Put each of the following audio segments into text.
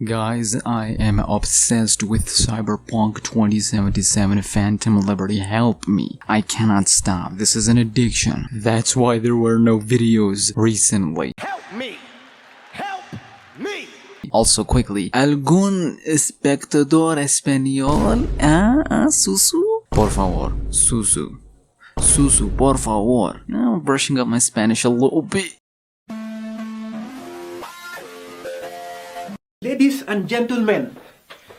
Guys, I am obsessed with Cyberpunk 2077 Phantom Liberty. Help me. I cannot stop. This is an addiction. That's why there were no videos recently. Help me! Help me! Also quickly, ¿algún espectador español? Susu? Por favor. Susu. Susu, por favor. Now I'm brushing up my Spanish a little bit. Ladies and gentlemen,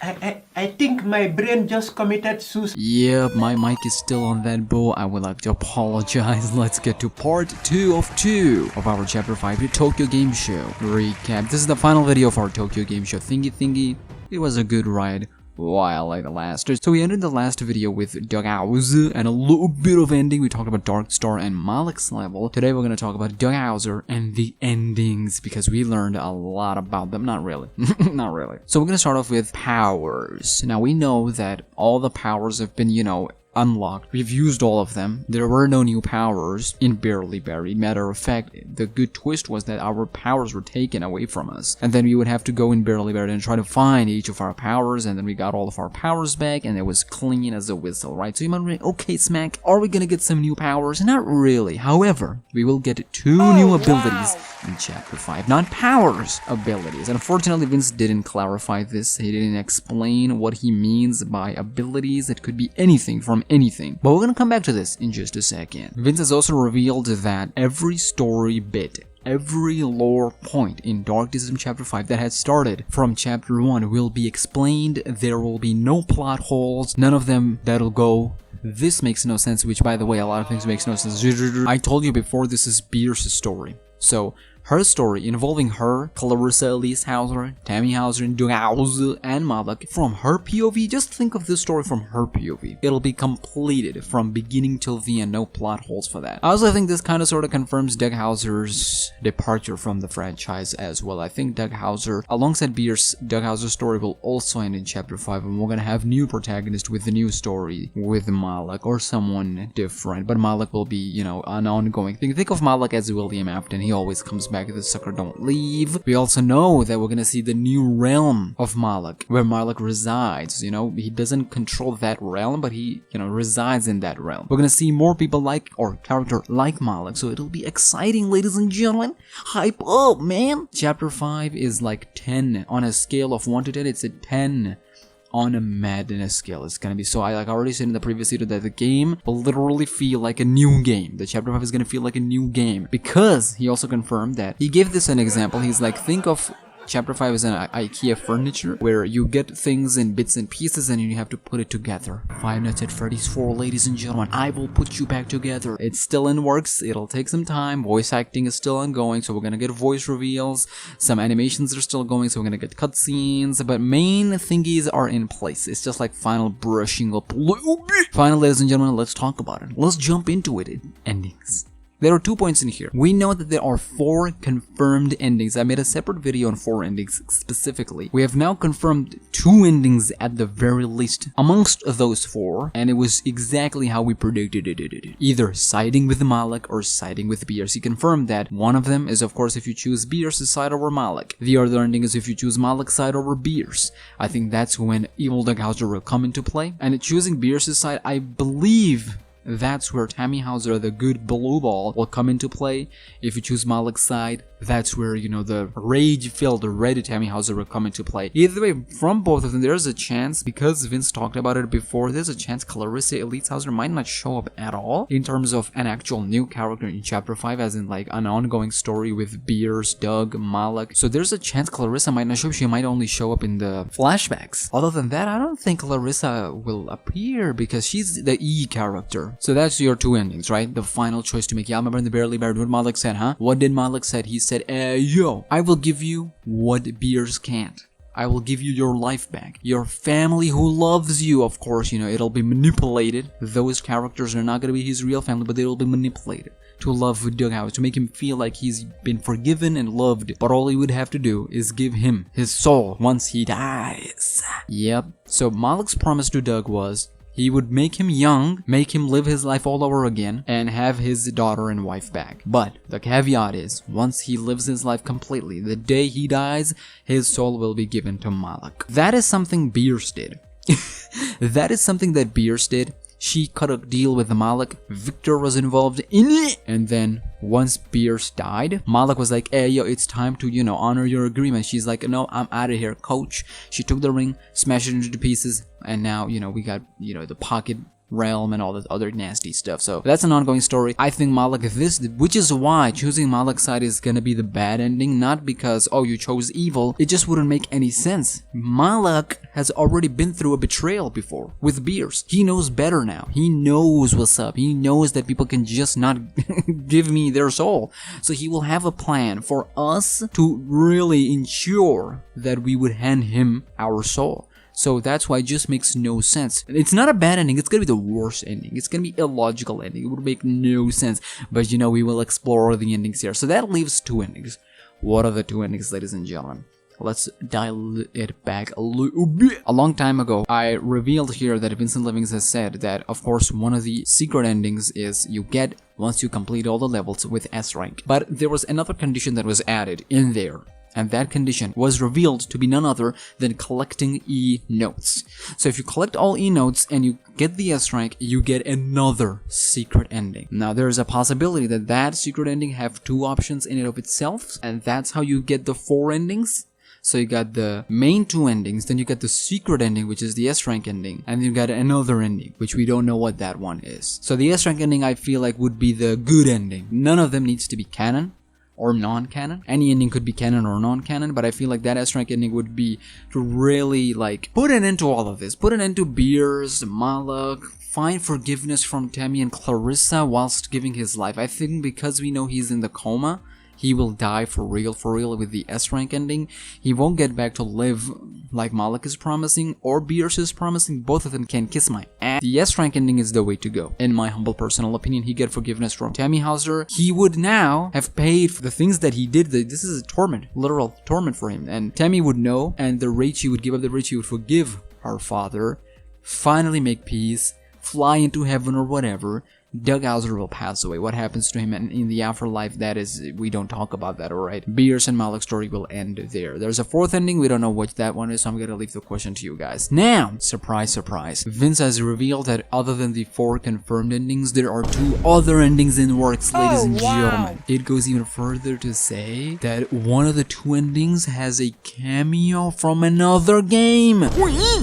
I think my brain just committed suicide. Yeah, my mic is still on that bow. I would like to apologize. Let's get to part 2 of our Chapter 5 Tokyo Game Show recap. This is the final video of our Tokyo Game Show thingy. It was a good ride while it lasted. So we ended the last video with Dughouse and a little bit of ending. We talked about Dark Star and Malik's level. Today we're going to talk about Dughauser and the endings because we learned a lot about them. Not really. Not really. So we're going to start off with powers. Now we know that all the powers have been, unlocked. We've used all of them. There were no new powers in Barely Buried. Matter of fact, the good twist was that our powers were taken away from us. And then we would have to go in Barely Buried and try to find each of our powers, and then we got all of our powers back, and it was clean as a whistle, right? So you might be, okay, Smack, are we gonna get some new powers? Not really. However, we will get 2 new abilities in Chapter 5. Not powers, abilities. Unfortunately, Vince didn't clarify this. He didn't explain what he means by abilities. It could be anything from anything. But we're gonna come back to this in just a second. Vince has also revealed that every story bit, every lore point in Dark Dism Chapter 5 that had started from Chapter 1 will be explained. There will be no plot holes, none of them that'll go, this makes no sense, which by the way, a lot of things makes no sense. I told you before, this is Beer's story. So, her story involving her, Clarissa Elise Hauser, Tammy Hauser, Dughauser, and Malik from her POV. Just think of this story from her POV. It'll be completed from beginning till the end, no plot holes for that. I also think this kind of sort of confirms Dughauser's departure from the franchise as well. I think Dughauser, alongside Beer's, Dughauser's story will also end in Chapter 5, and we're gonna have new protagonists with the new story with Malik or someone different. But Malik will be, an ongoing thing. Think of Malik as William Afton. He always comes back. The sucker don't leave. We also know that we're gonna see the new realm of Malik, where Malik resides. He doesn't control that realm, but he, resides in that realm. We're gonna see more people like, or character like Malik, so it'll be exciting, ladies and gentlemen. Hype up, man! Chapter 5 is like 10 on a scale of 1 to 10. It's a 10 on a madness scale. It's gonna be so, I already said in the previous video that the game will literally feel like a new game. The Chapter 5 is gonna feel like a new game, because he also confirmed that, he gave this an example. He's like, think of Chapter 5 is an IKEA furniture where you get things in bits and pieces and you have to put it together. Five Nights at Freddy's 4, ladies and gentlemen, I will put you back together. It's still in works, it'll take some time, voice acting is still ongoing, so we're gonna get voice reveals, some animations are still going, so we're gonna get cutscenes, but main thingies are in place. It's just like final brushing up a little bit. Finally, ladies and gentlemen, let's talk about it. Let's jump into it. Endings. There are 2 points in here. We know that there are 4 confirmed endings. I made a separate video on 4 endings specifically. We have now confirmed 2 endings at the very least amongst those 4, and it was exactly how we predicted it. Either siding with Malik or siding with Beers. He confirmed that one of them is, of course, if you choose Beers' side over Malik. The other ending is if you choose Malik's side over Beers. I think that's when Evil Dughauser will come into play. And choosing Beers' side, I believe that's where Tammy Hauser, the good blue ball, will come into play. If you choose Malik's side, that's where, the rage-filled red Tammy Hauser will come into play. Either way, from both of them, there's a chance, because Vince talked about it before, there's a chance Clarissa Elise Hauser might not show up at all in terms of an actual new character in Chapter 5, as in like an ongoing story with Beers, Doug, Malik. So there's a chance Clarissa might not show up. She might only show up in the flashbacks. Other than that, I don't think Clarissa will appear because she's the E character. So that's your 2 endings, right? The final choice to make. Yeah, I remember in the Barely Buried what Malik said, huh? What did Malik said? He said, yo, I will give you what Beers can't. I will give you your life back. Your family who loves you, of course, it'll be manipulated. Those characters are not gonna be his real family, but they'll be manipulated to love Dughauser, to make him feel like he's been forgiven and loved. But all he would have to do is give him his soul once he dies. Yep. So Malik's promise to Doug was, He would make him young, make him live his life all over again, and have his daughter and wife back. But the caveat is, once he lives his life completely, the day he dies, his soul will be given to Malak. That is something Beers did. That is something that Beers did. She cut a deal with Malak, Victor was involved in it, and then once Beers died, Malak was like, hey yo, it's time to, you know, honor your agreement. She's like, no, I'm out of here, coach. She took the ring, smashed it into pieces, and now, you know, we got, you know, the pocket realm and all this other nasty stuff. So that's an ongoing story. I think Malak, which is why choosing Malak's side is gonna be the bad ending, not because, oh, you chose evil. It just wouldn't make any sense. Malak has already been through a betrayal before with Beers. He knows better now. He knows what's up. He knows that people can just not give me their soul. So he will have a plan for us to really ensure that we would hand him our soul. So that's why it just makes no sense. It's not a bad ending, it's gonna be the worst ending. It's gonna be a illogical ending. It would make no sense. But you know, we will explore the endings here. So that leaves two endings. What are the two endings, ladies and gentlemen? Let's dial it back a little bit. A long time ago, I revealed here that Vincent Livings has said that, of course, one of the secret endings is you get once you complete all the levels with S rank. But there was another condition that was added in there. And that condition was revealed to be none other than collecting E-notes. So if you collect all E-notes and you get the S rank, you get another secret ending. Now there is a possibility that that secret ending have two options in and of itself, and that's how you get the 4 endings. So you got the main 2 endings, then you got the secret ending, which is the S rank ending, and you got another ending, which we don't know what that one is. So the S rank ending, I feel like, would be the good ending. None of them needs to be canon or non-canon. Any ending could be canon or non-canon, but I feel like that S-rank ending would be to really, like, put an end to all of this. Put an end to Beers, Malak, find forgiveness from Tammy and Clarissa whilst giving his life. I think because we know he's in the coma, he will die for real with the S-rank ending. He won't get back to live like Malak is promising or Beers is promising. Both of them can kiss my ass. The S-rank ending is the way to go. In my humble personal opinion, he get forgiveness from Tammy Hauser. He would now have paid for the things that he did. This is a torment, literal torment for him. And Tammy would know, and the rage, he would give up the rage, he would forgive her father, finally make peace, fly into heaven or whatever. Doug Hauser will pass away. What happens to him in the afterlife, that is, we don't talk about that, alright? Beers and Malak's story will end there. There's a 4th ending, we don't know what that one is, so I'm gonna leave the question to you guys. Now, surprise, surprise, Vince has revealed that other than the 4 confirmed endings, there are 2 other endings in works, ladies and gentlemen. It goes even further to say that one of the 2 endings has a cameo from another game.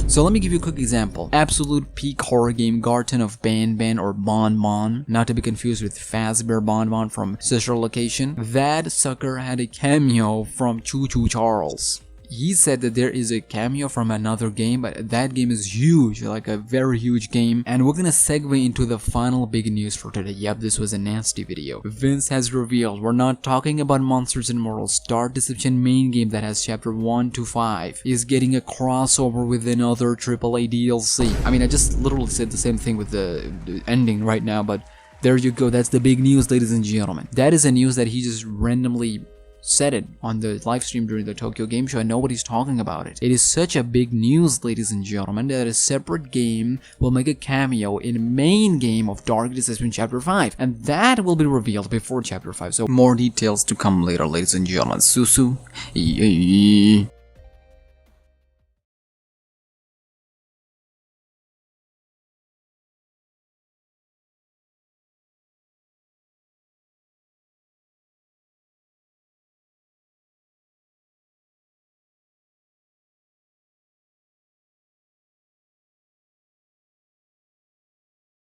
So let me give you a quick example. Absolute peak horror game, Garten of Ban or Bon Bon, not to be confused with Fazbear Bon from Sister Location. That sucker had a cameo from Choo Choo Charles. He said that there is a cameo from another game, but that game is huge, like a very huge game. And we're gonna segue into the final big news for today. Yep, this was a nasty video. Vince has revealed we're not talking about Monsters and Mortals. Dark Deception main game that has chapter 1 to 5 is getting a crossover with another AAA DLC. I mean, I just literally said the same thing with the ending right now, but there you go. That's the big news, ladies and gentlemen. That is a news that he just randomly said it on the live stream during the Tokyo Game Show and nobody's talking about it. It is such a big news, ladies and gentlemen, that a separate game will make a cameo in the main game of Dark Deception Chapter 5, and that will be revealed before Chapter 5, so more details to come later, ladies and gentlemen. Susu.